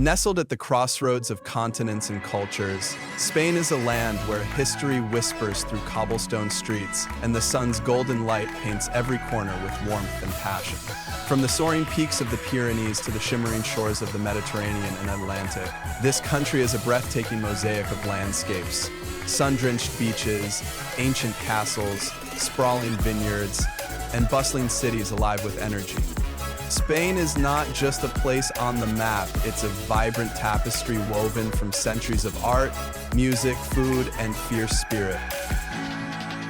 Nestled at the crossroads of continents and cultures, Spain is a land where history whispers through cobblestone streets and the sun's golden light paints every corner with warmth and passion. From the soaring peaks of the Pyrenees to the shimmering shores of the Mediterranean and Atlantic, this country is a breathtaking mosaic of landscapes. Sun-drenched beaches, ancient castles, sprawling vineyards, and bustling cities alive with energy. Spain is not just a place on the map, it's a vibrant tapestry woven from centuries of art, music, food, and fierce spirit.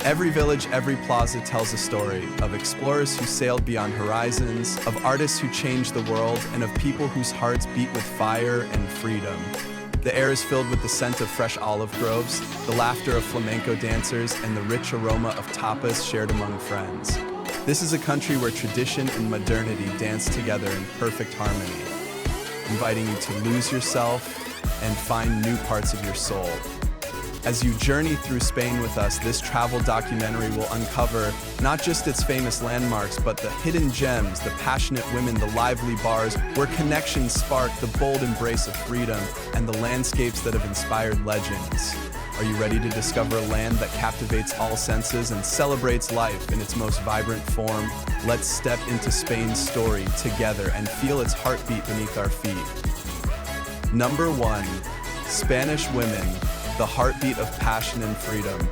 Every village, every plaza tells a story of explorers who sailed beyond horizons, of artists who changed the world, and of people whose hearts beat with fire and freedom. The air is filled with the scent of fresh olive groves, the laughter of flamenco dancers, and the rich aroma of tapas shared among friends. This is a country where tradition and modernity dance together in perfect harmony, inviting you to lose yourself and find new parts of your soul. As you journey through Spain with us, this travel documentary will uncover not just its famous landmarks, but the hidden gems, the passionate women, the lively bars, where connections spark, the bold embrace of freedom, and the landscapes that have inspired legends. Are you ready to discover a land that captivates all senses and celebrates life in its most vibrant form? Let's step into Spain's story together and feel its heartbeat beneath our feet. Number 1. Spanish women, the heartbeat of passion and freedom.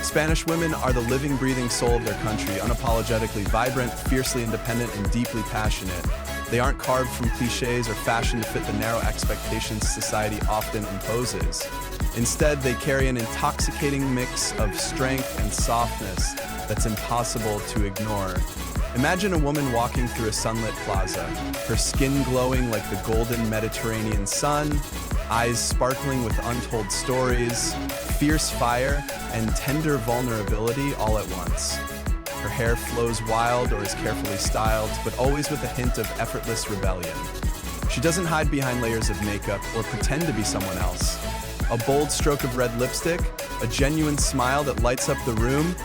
Spanish women are the living, breathing soul of their country, unapologetically vibrant, fiercely independent, and deeply passionate. They aren't carved from cliches or fashioned to fit the narrow expectations society often imposes. Instead, they carry an intoxicating mix of strength and softness that's impossible to ignore. Imagine a woman walking through a sunlit plaza, her skin glowing like the golden Mediterranean sun, eyes sparkling with untold stories, fierce fire, and tender vulnerability all at once. Her hair flows wild or is carefully styled, but always with a hint of effortless rebellion. She doesn't hide behind layers of makeup or pretend to be someone else. A bold stroke of red lipstick, a genuine smile that lights up the room,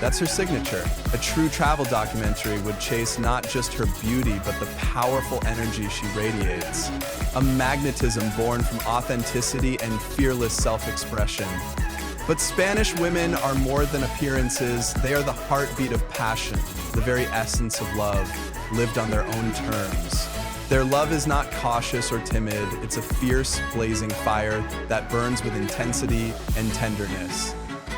that's her signature. A true travel documentary would chase not just her beauty, but the powerful energy she radiates. A magnetism born from authenticity and fearless self-expression. But Spanish women are more than appearances. They are the heartbeat of passion, the very essence of love, lived on their own terms. Their love is not cautious or timid. It's a fierce, blazing fire that burns with intensity and tenderness.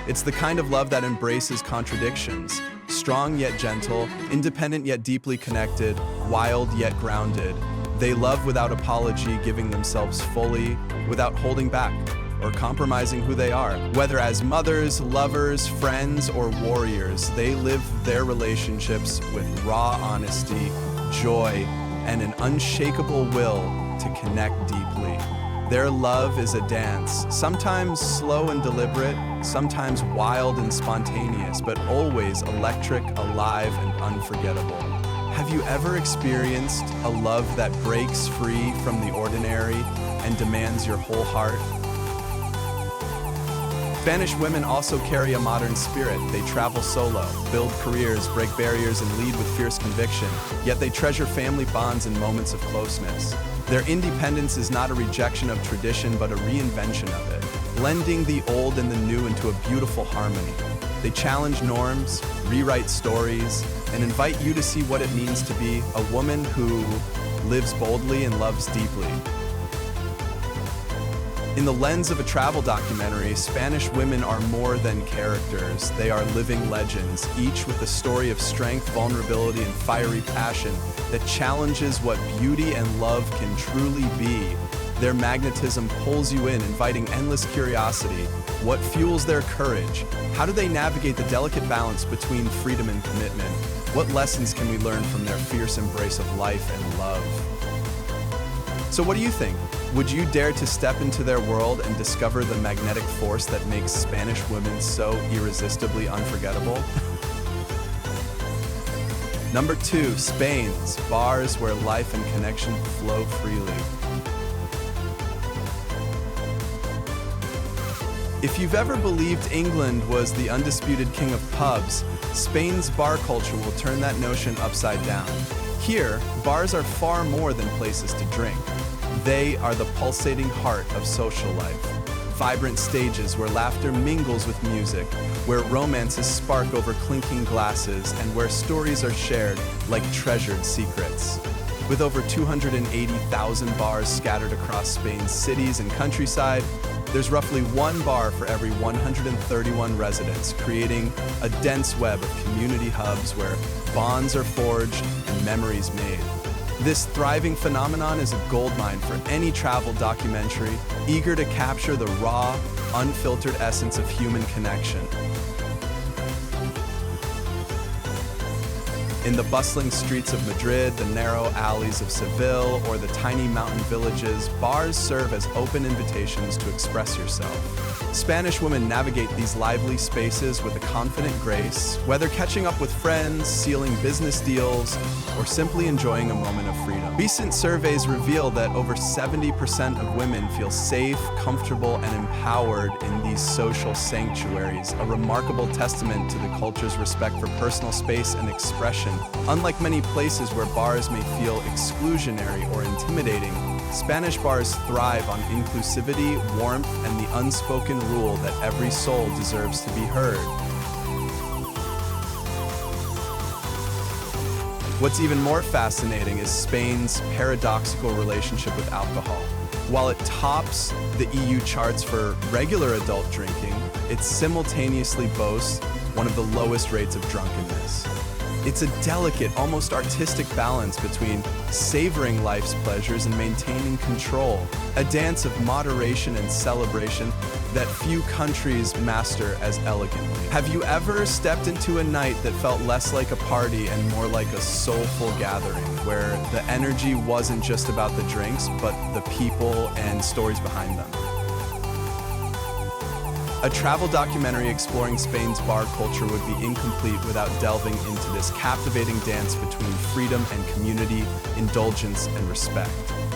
It's the kind of love that embraces contradictions, strong yet gentle, independent yet deeply connected, wild yet grounded. They love without apology, giving themselves fully, without holding back or compromising who they are. Whether as mothers, lovers, friends, or warriors, they live their relationships with raw honesty, joy, and an unshakable will to connect deeply. Their love is a dance, sometimes slow and deliberate, sometimes wild and spontaneous, but always electric, alive, and unforgettable. Have you ever experienced a love that breaks free from the ordinary and demands your whole heart? Spanish women also carry a modern spirit. They travel solo, build careers, break barriers, and lead with fierce conviction, yet they treasure family bonds and moments of closeness. Their independence is not a rejection of tradition, but a reinvention of it, blending the old and the new into a beautiful harmony. They challenge norms, rewrite stories, and invite you to see what it means to be a woman who lives boldly and loves deeply. In the lens of a travel documentary, Spanish women are more than characters. They are living legends, each with a story of strength, vulnerability, and fiery passion that challenges what beauty and love can truly be. Their magnetism pulls you in, inviting endless curiosity. What fuels their courage? How do they navigate the delicate balance between freedom and commitment? What lessons can we learn from their fierce embrace of life and love? So what do you think? Would you dare to step into their world and discover the magnetic force that makes Spanish women so irresistibly unforgettable? Number 2, Spain's bars where life and connection flow freely. If you've ever believed England was the undisputed king of pubs, Spain's bar culture will turn that notion upside down. Here, bars are far more than places to drink. They are the pulsating heart of social life. Vibrant stages where laughter mingles with music, where romances spark over clinking glasses, and where stories are shared like treasured secrets. With over 280,000 bars scattered across Spain's cities and countryside, there's roughly one bar for every 131 residents, creating a dense web of community hubs where bonds are forged and memories made. This thriving phenomenon is a goldmine for any travel documentary eager to capture the raw, unfiltered essence of human connection. In the bustling streets of Madrid, the narrow alleys of Seville, or the tiny mountain villages, bars serve as open invitations to express yourself. Spanish women navigate these lively spaces with a confident grace, whether catching up with friends, sealing business deals, or simply enjoying a moment of freedom. Recent surveys reveal that over 70% of women feel safe, comfortable, and empowered in these social sanctuaries, a remarkable testament to the culture's respect for personal space and expression. Unlike many places where bars may feel exclusionary or intimidating, Spanish bars thrive on inclusivity, warmth, and the unspoken rule that every soul deserves to be heard. What's even more fascinating is Spain's paradoxical relationship with alcohol. While it tops the EU charts for regular adult drinking, it simultaneously boasts one of the lowest rates of drunkenness. It's a delicate, almost artistic balance between savoring life's pleasures and maintaining control, a dance of moderation and celebration that few countries master as elegantly. Have you ever stepped into a night that felt less like a party and more like a soulful gathering, where the energy wasn't just about the drinks, but the people and stories behind them? A travel documentary exploring Spain's bar culture would be incomplete without delving into this captivating dance between freedom and community, indulgence and respect.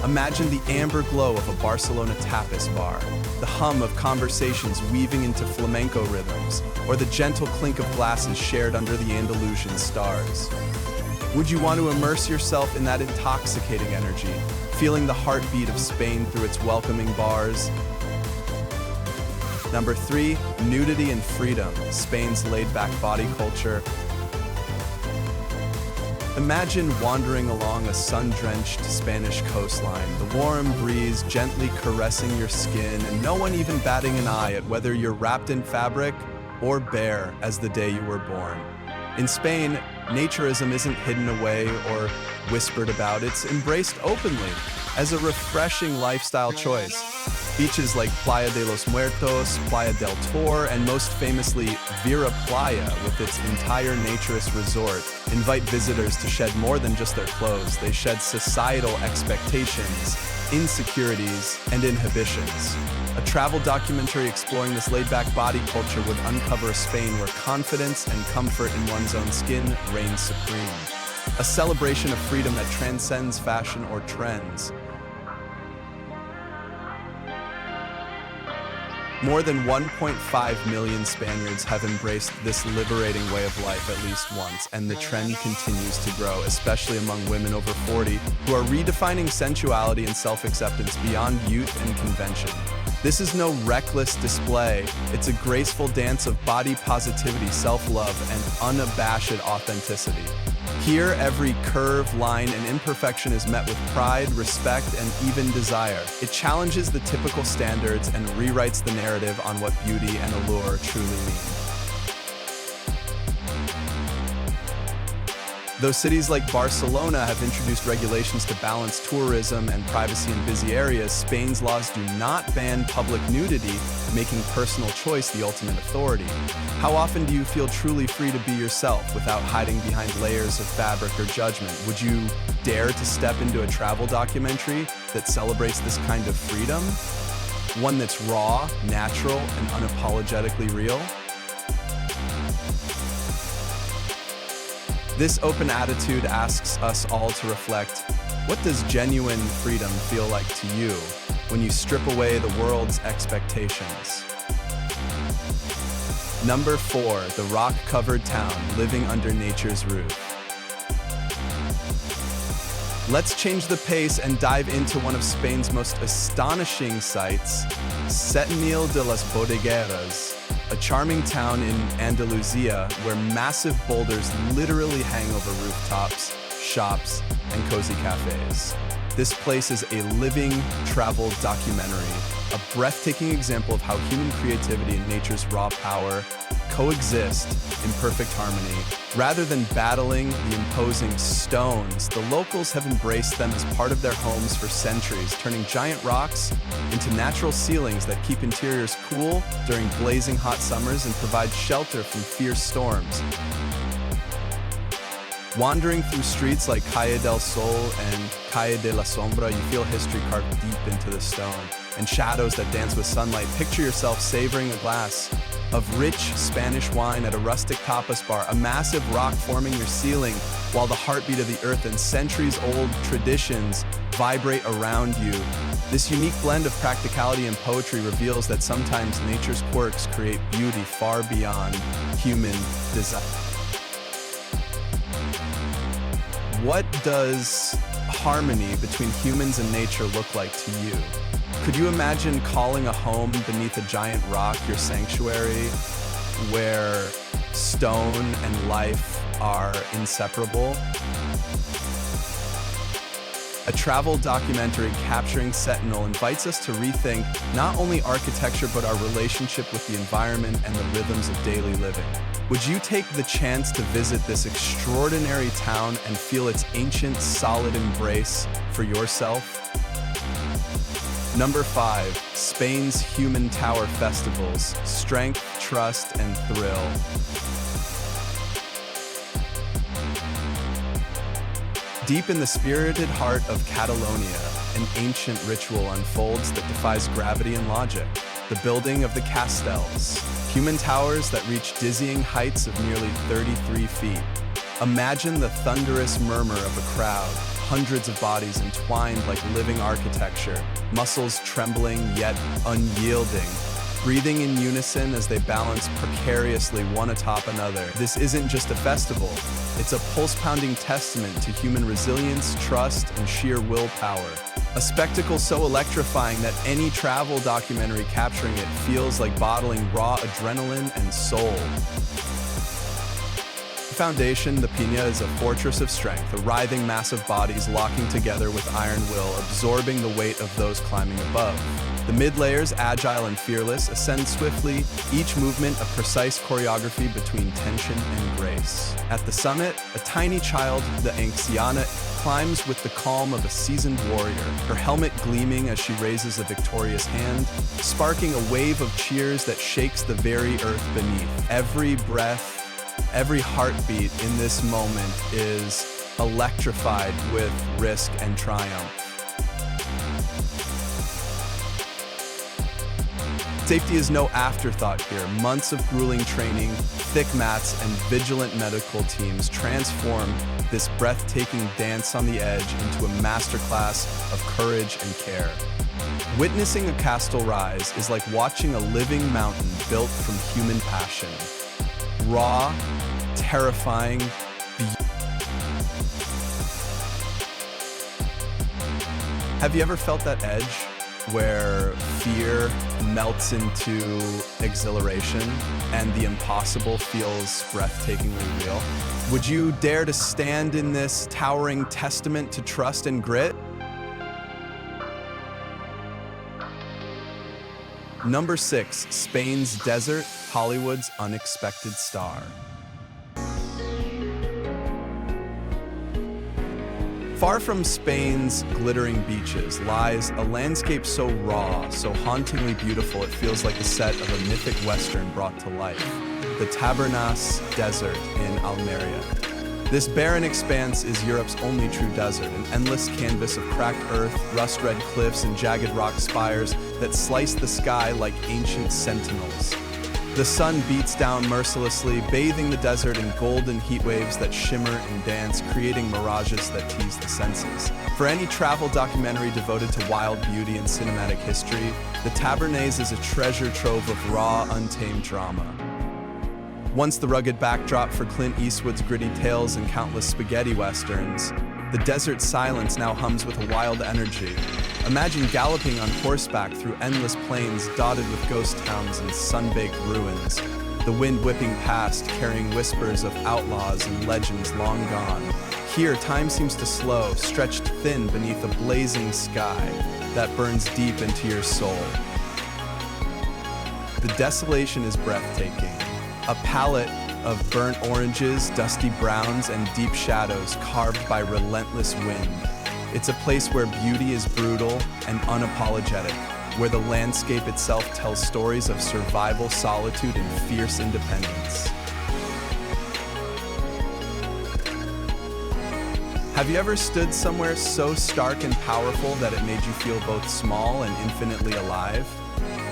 Imagine the amber glow of a Barcelona tapas bar, the hum of conversations weaving into flamenco rhythms, or the gentle clink of glasses shared under the Andalusian stars. Would you want to immerse yourself in that intoxicating energy, feeling the heartbeat of Spain through its welcoming bars? Number 3, Nudity and Freedom, Spain's laid-back body culture. Imagine wandering along a sun-drenched Spanish coastline, the warm breeze gently caressing your skin, and no one even batting an eye at whether you're wrapped in fabric or bare as the day you were born. In Spain, naturism isn't hidden away or whispered about, it's embraced openly as a refreshing lifestyle choice. Beaches like Playa de los Muertos, Playa del Tor, and most famously Vera Playa, with its entire naturist resort, invite visitors to shed more than just their clothes. They shed societal expectations, insecurities, and inhibitions. A travel documentary exploring this laid-back body culture would uncover a Spain where confidence and comfort in one's own skin reign supreme. A celebration of freedom that transcends fashion or trends. More than 1.5 million Spaniards have embraced this liberating way of life at least once, and the trend continues to grow, especially among women over 40, who are redefining sensuality and self-acceptance beyond youth and convention. This is no reckless display, it's a graceful dance of body positivity, self-love, and unabashed authenticity. Here, every curve, line, and imperfection is met with pride, respect, and even desire. It challenges the typical standards and rewrites the narrative on what beauty and allure truly mean. Though cities like Barcelona have introduced regulations to balance tourism and privacy in busy areas, Spain's laws do not ban public nudity, making personal choice the ultimate authority. How often do you feel truly free to be yourself without hiding behind layers of fabric or judgment? Would you dare to step into a travel documentary that celebrates this kind of freedom? One that's raw, natural, and unapologetically real? This open attitude asks us all to reflect, what does genuine freedom feel like to you when you strip away the world's expectations? Number 4, the rock-covered town living under nature's roof. Let's change the pace and dive into one of Spain's most astonishing sights, Setenil de las Bodegueras, a charming town in Andalusia where massive boulders literally hang over rooftops, shops, and cozy cafes. This place is a living travel documentary, a breathtaking example of how human creativity and nature's raw power coexist in perfect harmony. Rather than battling the imposing stones, the locals have embraced them as part of their homes for centuries, turning giant rocks into natural ceilings that keep interiors cool during blazing hot summers and provide shelter from fierce storms. Wandering through streets like Calle del Sol and Calle de la Sombra, you feel history carved deep into the stone and shadows that dance with sunlight. Picture yourself savoring a glass of rich Spanish wine at a rustic tapas bar, a massive rock forming your ceiling while the heartbeat of the earth and centuries-old traditions vibrate around you. This unique blend of practicality and poetry reveals that sometimes nature's quirks create beauty far beyond human desire. What does harmony between humans and nature look like to you? Could you imagine calling a home beneath a giant rock your sanctuary, where stone and life are inseparable? A travel documentary capturing Setenil invites us to rethink not only architecture but our relationship with the environment and the rhythms of daily living. Would you take the chance to visit this extraordinary town and feel its ancient, solid embrace for yourself? Number 5, Spain's Human Tower Festivals, Strength, Trust, and Thrill. Deep in the spirited heart of Catalonia, an ancient ritual unfolds that defies gravity and logic. The building of the Castells, human towers that reach dizzying heights of nearly 33 feet. Imagine the thunderous murmur of a crowd, hundreds of bodies entwined like living architecture, muscles trembling yet unyielding, breathing in unison as they balance precariously one atop another. This isn't just a festival, it's a pulse-pounding testament to human resilience, trust, and sheer willpower. A spectacle so electrifying that any travel documentary capturing it feels like bottling raw adrenaline and soul. The foundation, the piña, is a fortress of strength, a writhing mass of bodies locking together with iron will, absorbing the weight of those climbing above. The mid-layers, agile and fearless, ascend swiftly, each movement a precise choreography between tension and grace. At the summit, a tiny child, the anciana, climbs with the calm of a seasoned warrior, her helmet gleaming as she raises a victorious hand, sparking a wave of cheers that shakes the very earth beneath. Every breath, every heartbeat in this moment is electrified with risk and triumph. Safety is no afterthought here. Months of grueling training, thick mats, and vigilant medical teams transform this breathtaking dance on the edge into a masterclass of courage and care. Witnessing a castle rise is like watching a living mountain built from human passion. Raw, terrifying, Have you ever felt that edge where fear melts into exhilaration and the impossible feels breathtakingly real? Would you dare to stand in this towering testament to trust and grit? Number 6, Spain's desert, Hollywood's unexpected star. Far from Spain's glittering beaches lies a landscape so raw, so hauntingly beautiful it feels like the set of a mythic western brought to life. The Tabernas Desert in Almeria. This barren expanse is Europe's only true desert, an endless canvas of cracked earth, rust-red cliffs, and jagged rock spires that slice the sky like ancient sentinels. The sun beats down mercilessly, bathing the desert in golden heat waves that shimmer and dance, creating mirages that tease the senses. For any travel documentary devoted to wild beauty and cinematic history, the Tabernas is a treasure trove of raw, untamed drama. Once the rugged backdrop for Clint Eastwood's gritty tales and countless spaghetti westerns, The desert silence now hums with a wild energy. Imagine galloping on horseback through endless plains dotted with ghost towns and sun-baked ruins. The wind whipping past, carrying whispers of outlaws and legends long gone. Here, time seems to slow, stretched thin beneath a blazing sky that burns deep into your soul. The desolation is breathtaking. A palette of burnt oranges, dusty browns, and deep shadows carved by relentless wind. It's a place where beauty is brutal and unapologetic, where the landscape itself tells stories of survival, solitude, and fierce independence. Have you ever stood somewhere so stark and powerful that it made you feel both small and infinitely alive?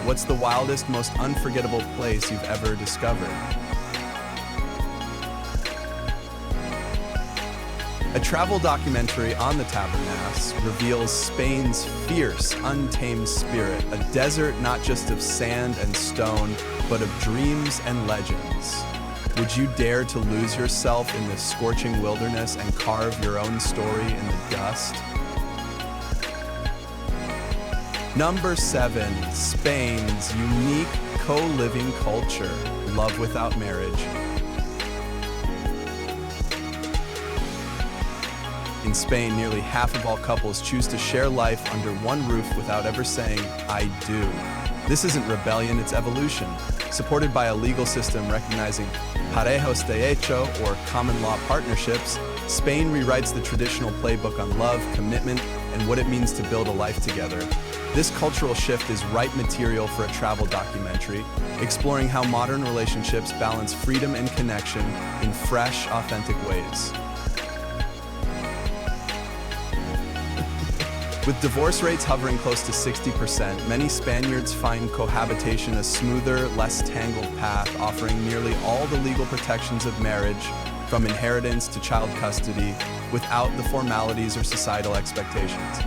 What's the wildest, most unforgettable place you've ever discovered? A travel documentary on the Tabernas reveals Spain's fierce, untamed spirit, a desert not just of sand and stone, but of dreams and legends. Would you dare to lose yourself in this scorching wilderness and carve your own story in the dust? Number 7, Spain's unique co-living culture, love without marriage. In Spain, nearly half of all couples choose to share life under one roof without ever saying, "I do." This isn't rebellion, it's evolution. Supported by a legal system recognizing parejos de hecho, or common law partnerships, Spain rewrites the traditional playbook on love, commitment, and what it means to build a life together. This cultural shift is ripe material for a travel documentary, exploring how modern relationships balance freedom and connection in fresh, authentic ways. With divorce rates hovering close to 60%, many Spaniards find cohabitation a smoother, less tangled path, offering nearly all the legal protections of marriage, from inheritance to child custody, without the formalities or societal expectations.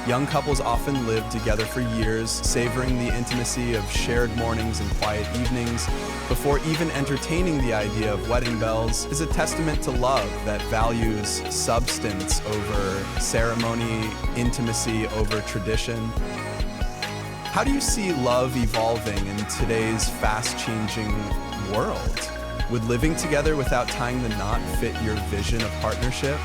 Young couples often live together for years, savoring the intimacy of shared mornings and quiet evenings, before even entertaining the idea of wedding bells. Is a testament to love that values substance over ceremony, intimacy over tradition. How do you see love evolving in today's fast-changing world? Would living together without tying the knot fit your vision of partnership?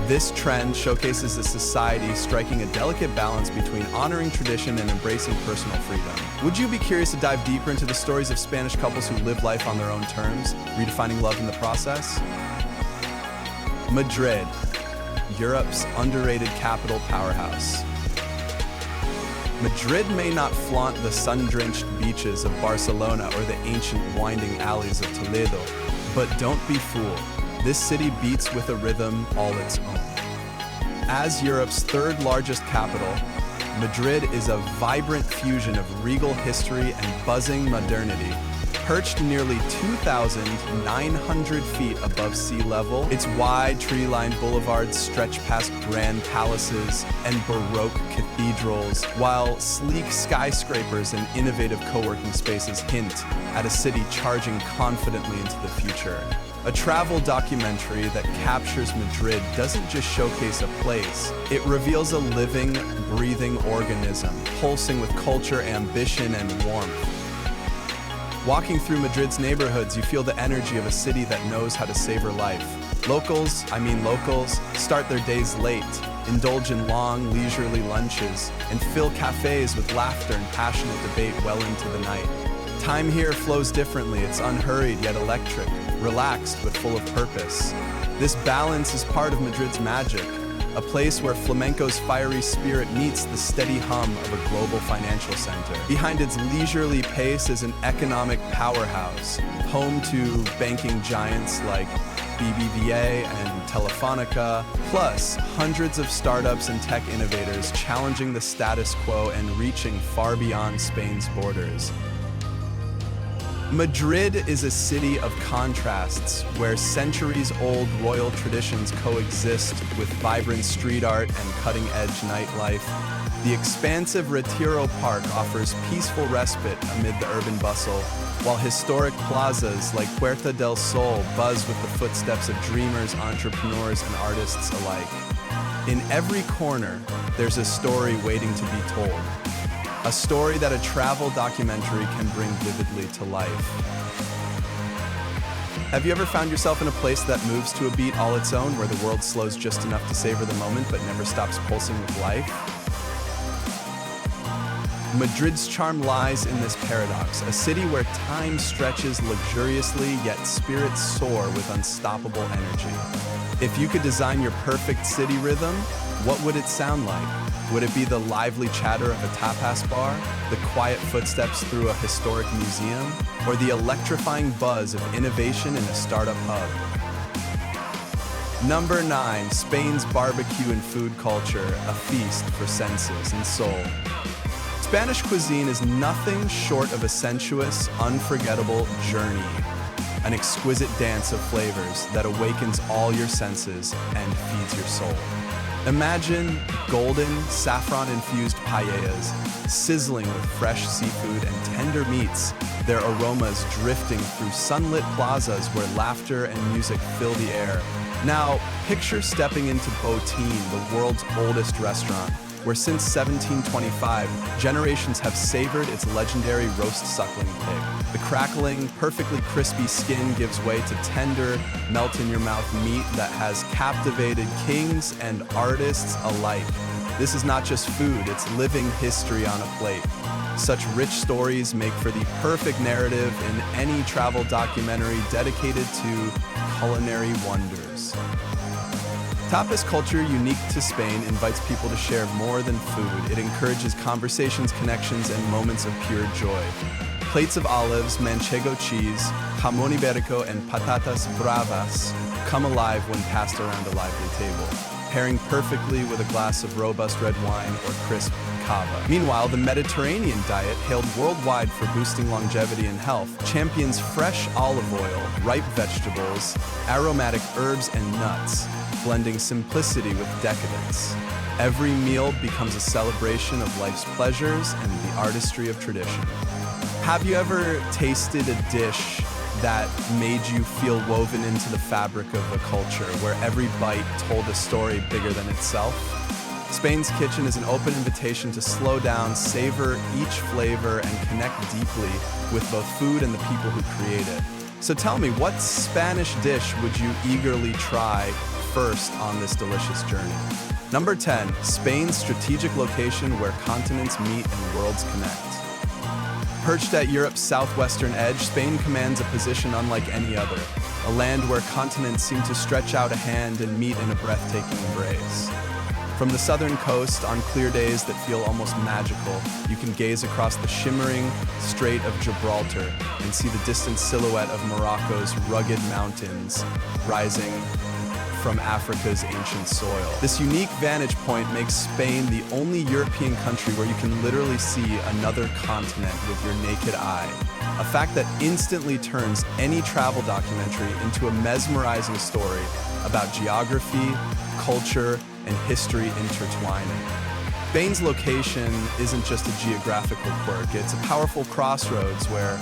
This trend showcases a society striking a delicate balance between honoring tradition and embracing personal freedom. Would you be curious to dive deeper into the stories of Spanish couples who live life on their own terms, redefining love in the process? Madrid, Europe's underrated capital powerhouse. Madrid may not flaunt the sun-drenched beaches of Barcelona or the ancient winding alleys of Toledo, but don't be fooled. This city beats with a rhythm all its own. As Europe's third largest capital, Madrid is a vibrant fusion of regal history and buzzing modernity. Perched nearly 2,900 feet above sea level, its wide tree-lined boulevards stretch past grand palaces and Baroque cathedrals, while sleek skyscrapers and innovative co-working spaces hint at a city charging confidently into the future. A travel documentary that captures Madrid doesn't just showcase a place, it reveals a living, breathing organism, pulsing with culture, ambition, and warmth. Walking through Madrid's neighborhoods, you feel the energy of a city that knows how to savor life. Locals, start their days late, indulge in long, leisurely lunches, and fill cafes with laughter and passionate debate well into the night. Time here flows differently. It's unhurried yet electric, relaxed but full of purpose. This balance is part of Madrid's magic, a place where flamenco's fiery spirit meets the steady hum of a global financial center. Behind its leisurely pace is an economic powerhouse, home to banking giants like BBVA and Telefonica, plus hundreds of startups and tech innovators challenging the status quo and reaching far beyond Spain's borders. Madrid is a city of contrasts where centuries-old royal traditions coexist with vibrant street art and cutting-edge nightlife. The expansive Retiro Park offers peaceful respite amid the urban bustle, while historic plazas like Puerta del Sol buzz with the footsteps of dreamers, entrepreneurs, and artists alike. In every corner, there's a story waiting to be told. A story that a travel documentary can bring vividly to life. Have you ever found yourself in a place that moves to a beat all its own, where the world slows just enough to savor the moment but never stops pulsing with life? Madrid's charm lies in this paradox, a city where time stretches luxuriously, yet spirits soar with unstoppable energy. If you could design your perfect city rhythm, what would it sound like? Would it be the lively chatter of a tapas bar, the quiet footsteps through a historic museum, or the electrifying buzz of innovation in a startup hub? Number 9, Spain's barbecue and food culture, a feast for senses and soul. Spanish cuisine is nothing short of a sensuous, unforgettable journey, an exquisite dance of flavors that awakens all your senses and feeds your soul. Imagine golden, saffron-infused paellas, sizzling with fresh seafood and tender meats, their aromas drifting through sunlit plazas where laughter and music fill the air. Now, picture stepping into Botín, the world's oldest restaurant, where since 1725, generations have savored its legendary roast suckling pig. The crackling, perfectly crispy skin gives way to tender, melt-in-your-mouth meat that has captivated kings and artists alike. This is not just food, it's living history on a plate. Such rich stories make for the perfect narrative in any travel documentary dedicated to culinary wonders. Tapas culture, unique to Spain, invites people to share more than food. It encourages conversations, connections, and moments of pure joy. Plates of olives, manchego cheese, jamón ibérico, and patatas bravas come alive when passed around a lively table, pairing perfectly with a glass of robust red wine or crisp cava. Meanwhile, the Mediterranean diet, hailed worldwide for boosting longevity and health, champions fresh olive oil, ripe vegetables, aromatic herbs, and nuts, blending simplicity with decadence. Every meal becomes a celebration of life's pleasures and the artistry of tradition. Have you ever tasted a dish that made you feel woven into the fabric of a culture, where every bite told a story bigger than itself? Spain's kitchen is an open invitation to slow down, savor each flavor, and connect deeply with both food and the people who create it. So tell me, what Spanish dish would you eagerly try first on this delicious journey? Number 10, Spain's strategic location where continents meet and worlds connect. Perched at Europe's southwestern edge, Spain commands a position unlike any other, a land where continents seem to stretch out a hand and meet in a breathtaking embrace. From the southern coast, on clear days that feel almost magical, you can gaze across the shimmering Strait of Gibraltar and see the distant silhouette of Morocco's rugged mountains rising from Africa's ancient soil. This unique vantage point makes Spain the only European country where you can literally see another continent with your naked eye, a fact that instantly turns any travel documentary into a mesmerizing story about geography, culture, and history intertwining. Spain's location isn't just a geographical quirk, it's a powerful crossroads where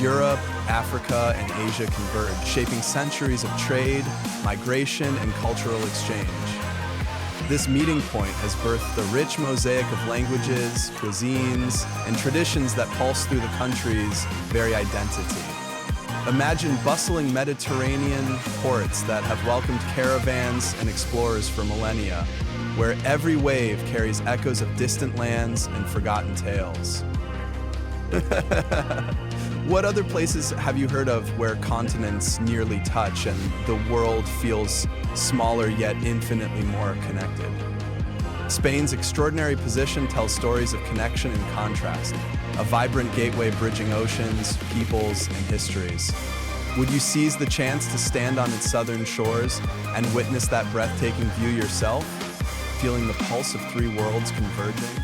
Europe, Africa, and Asia converge, shaping centuries of trade, migration, and cultural exchange. This meeting point has birthed a rich mosaic of languages, cuisines, and traditions that pulse through the country's very identity. Imagine bustling Mediterranean ports that have welcomed caravans and explorers for millennia, where every wave carries echoes of distant lands and forgotten tales. What other places have you heard of where continents nearly touch and the world feels smaller yet infinitely more connected? Spain's extraordinary position tells stories of connection and contrast, a vibrant gateway bridging oceans, peoples, and histories. Would you seize the chance to stand on its southern shores and witness that breathtaking view yourself, feeling the pulse of three worlds converging?